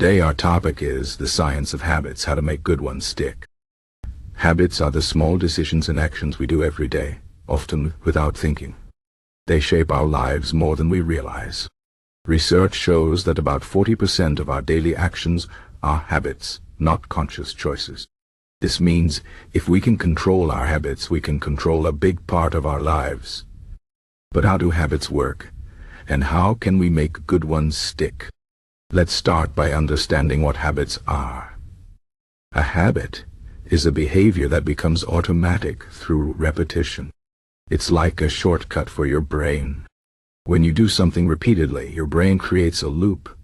Today our topic is the science of habits, how to make good ones stick. Habits are the small decisions and actions we do every day, often without thinking. They shape our lives more than we realize. Research shows that about 40% of our daily actions are habits, not conscious choices. This means if we can control our habits, we can control a big part of our lives. But how do habits work? And how can we make good ones stick? Let's start by understanding what habits are. A habit is a behavior that becomes automatic through repetition. It's like a shortcut for your brain. When you do something repeatedly, your brain creates a loop.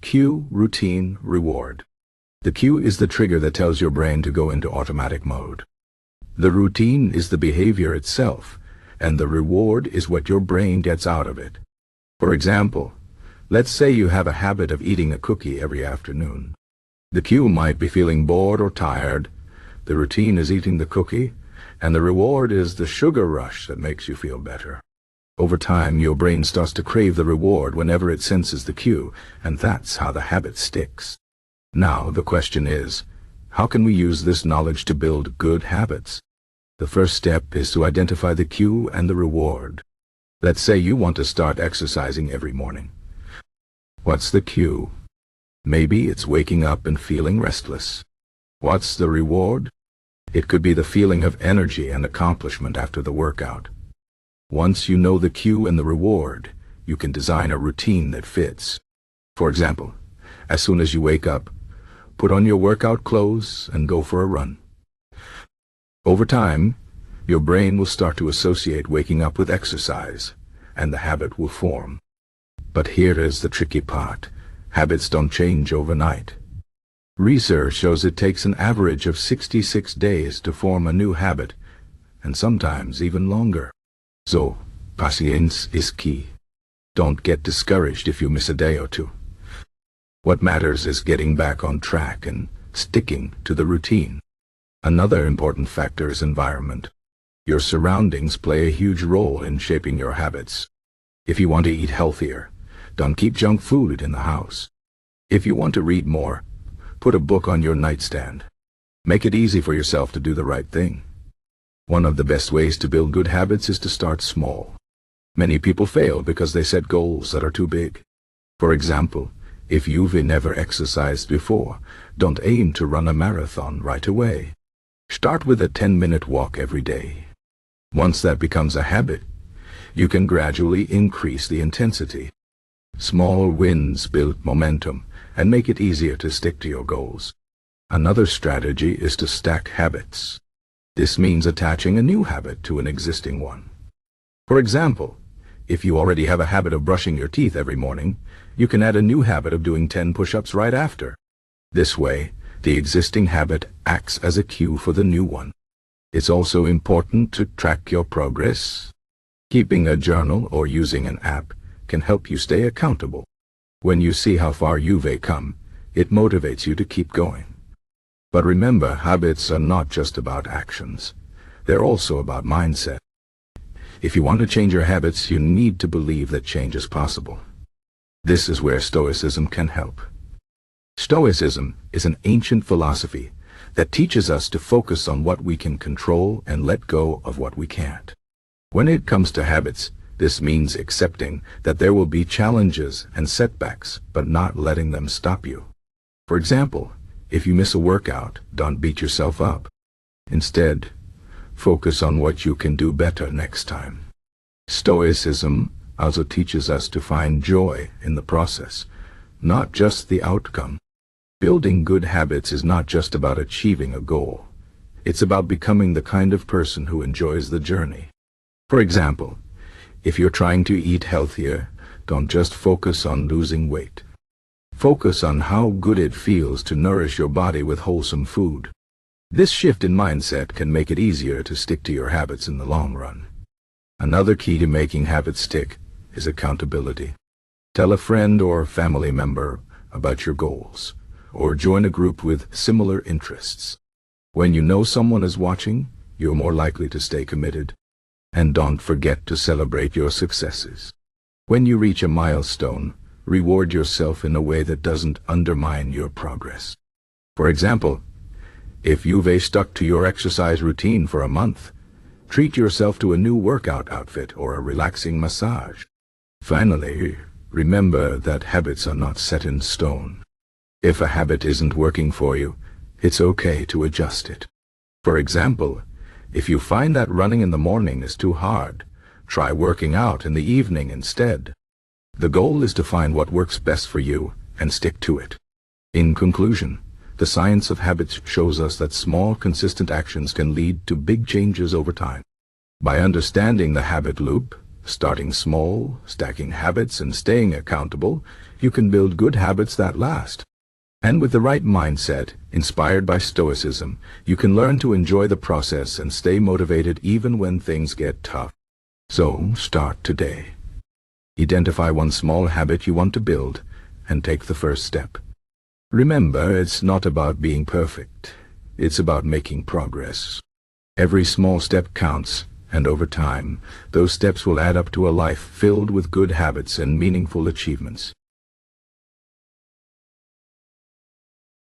Cue, routine, reward. The cue is the trigger that tells your brain to go into automatic mode. The routine is the behavior itself, and the reward is what your brain gets out of it. For example, let's say you have a habit of eating a cookie every afternoon. The cue might be feeling bored or tired. The routine is eating the cookie, and the reward is the sugar rush that makes you feel better. Over time, your brain starts to crave the reward whenever it senses the cue, and that's how the habit sticks. Now, the question is, how can we use this knowledge to build good habits? The first step is to identify the cue and the reward. Let's say you want to start exercising every morning. What's the cue? Maybe it's waking up and feeling restless. What's the reward? It could be the feeling of energy and accomplishment after the workout. Once you know the cue and the reward, you can design a routine that fits. For example, as soon as you wake up, put on your workout clothes and go for a run. Over time, your brain will start to associate waking up with exercise, and the habit will form. But here is the tricky part. Habits don't change overnight. Research shows it takes an average of 66 days to form a new habit, and sometimes even longer. So, patience is key. Don't get discouraged if you miss a day or two. What matters is getting back on track and sticking to the routine. Another important factor is environment. Your surroundings play a huge role in shaping your habits. If you want to eat healthier, don't keep junk food in the house. If you want to read more, put a book on your nightstand. Make it easy for yourself to do the right thing. One of the best ways to build good habits is to start small. Many people fail because they set goals that are too big. For example, if you've never exercised before, don't aim to run a marathon right away. Start with a 10-minute walk every day. Once that becomes a habit, you can gradually increase the intensity. Small wins build momentum and make it easier to stick to your goals. Another strategy is to stack habits. This means attaching a new habit to an existing one. For example, if you already have a habit of brushing your teeth every morning, you can add a new habit of doing 10 push-ups right after. This way, the existing habit acts as a cue for the new one. It's also important to track your progress. Keeping a journal or using an app can help you stay accountable. When you see how far you've come, it motivates you to keep going. But remember, habits are not just about actions. They're also about mindset. If you want to change your habits, you need to believe that change is possible. This is where Stoicism can help. Stoicism is an ancient philosophy that teaches us to focus on what we can control and let go of what we can't. When it comes to habits, this means accepting that there will be challenges and setbacks, but not letting them stop you. For example, if you miss a workout, don't beat yourself up. Instead, focus on what you can do better next time. Stoicism also teaches us to find joy in the process, not just the outcome. Building good habits is not just about achieving a goal. It's about becoming the kind of person who enjoys the journey. For example, if you're trying to eat healthier, don't just focus on losing weight. Focus on how good it feels to nourish your body with wholesome food. This shift in mindset can make it easier to stick to your habits in the long run. Another key to making habits stick is accountability. Tell a friend or family member about your goals, or join a group with similar interests. When you know someone is watching, you're more likely to stay committed. And don't forget to celebrate your successes. When you reach a milestone, reward yourself in a way that doesn't undermine your progress. For example, if you've stuck to your exercise routine for a month, treat yourself to a new workout outfit or a relaxing massage. Finally, remember that habits are not set in stone. If a habit isn't working for you, it's okay to adjust it. For example, if you find that running in the morning is too hard, try working out in the evening instead. The goal is to find what works best for you and stick to it. In conclusion, the science of habits shows us that small, consistent actions can lead to big changes over time. By understanding the habit loop, starting small, stacking habits, and staying accountable, you can build good habits that last. And with the right mindset, inspired by Stoicism, you can learn to enjoy the process and stay motivated even when things get tough. So, start today. Identify one small habit you want to build and take the first step. Remember, it's not about being perfect. It's about making progress. Every small step counts, and over time, those steps will add up to a life filled with good habits and meaningful achievements.